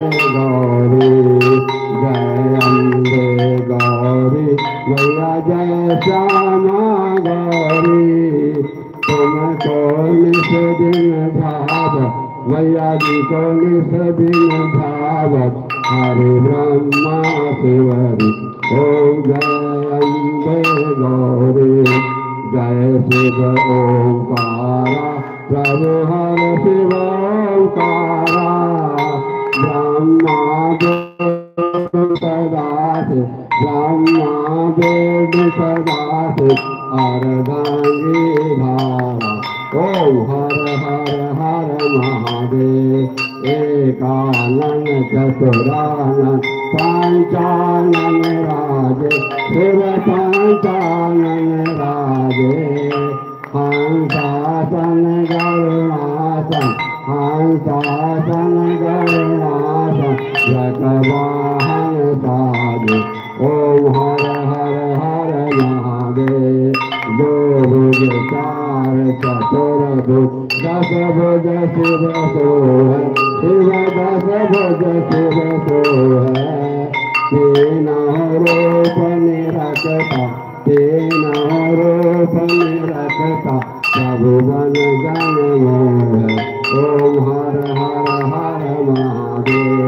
गौरी जय अम्बे गौरी मैया जय श्यामा गौरी तुमको निस दिन भावत मैया जी को निस दिन भावत हरे ब्रह्मा शिवरी ओम जय अम्बे गौरी जय शिव ओंकारा प्रभु हर शिव ओंकारा ब्रह्मा सदास ब्रह्मा वेद सदास अर्धांगी धारा ओम हर हर हर महादेव एकानन चतुरानन पंचानन राजे शिव पंचानन राजे हंसासन गरुणासन हंसासन गरुणासन जगवाहन साधु ओम हर हर हर महादेव जो भुज चार चतुर्भुज दस भुज शिव सोह शिव दस भुज शिव सोह तीन रूप निरखता तीन रूप निरखता प्रभु बन जन मोह ओम हर हर हर महादेव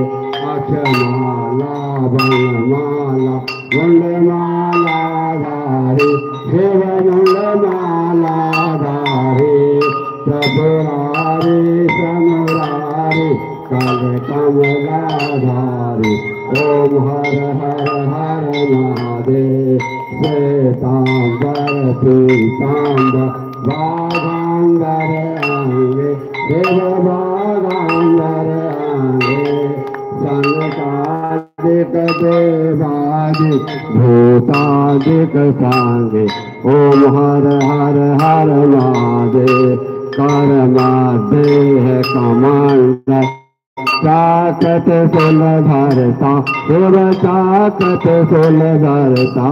अक्षमाला वनमाला मुंडमाला धारी शिव मुंडमाला धारी त्रिपुरारी समुरारी कल कमला धारी ओम हर हर हर महादेव श्वेतांबर पीतांबर बागांबर आंगे देव बागांबर आंगे सनकादिक देवादिक भूतादिक सांगे ओम हर हर हर महादेव कर्मा देह कमांड चाकत सुल धरता शिव चाकत सुल धरता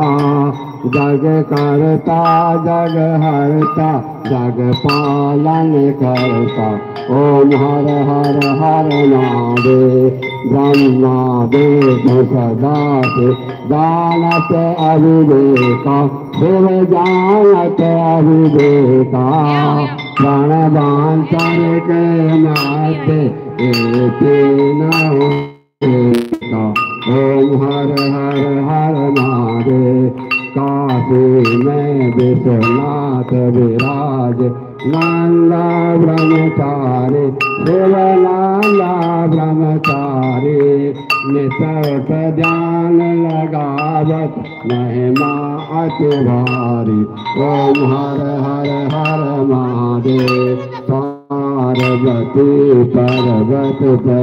जग करता जग हरता जग पालन करता ओम हर हर हर महादेव ब्रह्मा देव सदा से जानत अविवेका शिव जानत अविवेका प्रणवांतर के नाते ओम हर हर हर महादेव काशी में विश्वनाथ विराज नंदा ब्रह्मचारी शिव नंदा ब्रह्मचारी निसर्ग ध्यान लगावत महिमा अति भारी ओम हर हर हर महादेव पार्वती पर्वत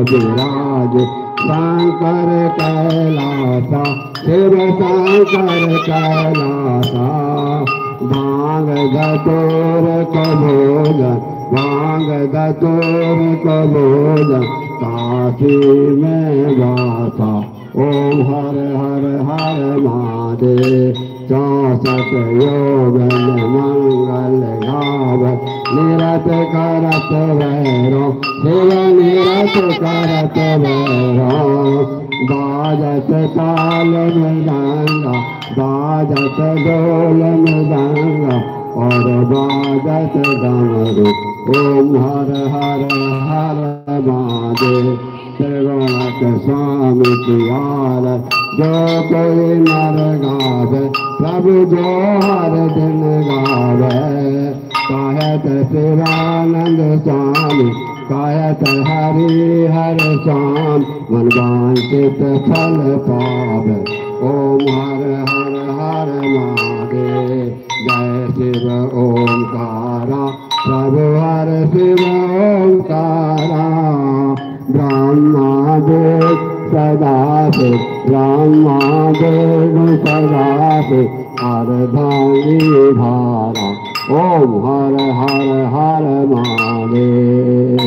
विराज शंकर कैलासा शिव शंकर कैलासा भांग धतूर कबोधन भांग धतूर कबोधन काशी में वासा ओम हर हर हर महादेव 64 योगन मंगल गावत निरत करत भैरो शिव निरत करत भैरो बाजत ताल मृदंगा बाजत डोल मृदंगा और बाजत डमरू ओम हर हर हर महादेव त्रिगुणक स्वामी प्यार जो कोई नर गावे प्रभु जो हर दिन गावे कहत शिवानंद स्वामी कहत हरि हर श्याम मन वांछित फल पावे ओम हर हर हर महादेव जय शिव ओंकारा प्रभु हर शिव ओंकारा ब्रह्मा देव सदा से ब्रह्मा देव सदा से अर्धांगी धारा ओम हर हर हर महादेव।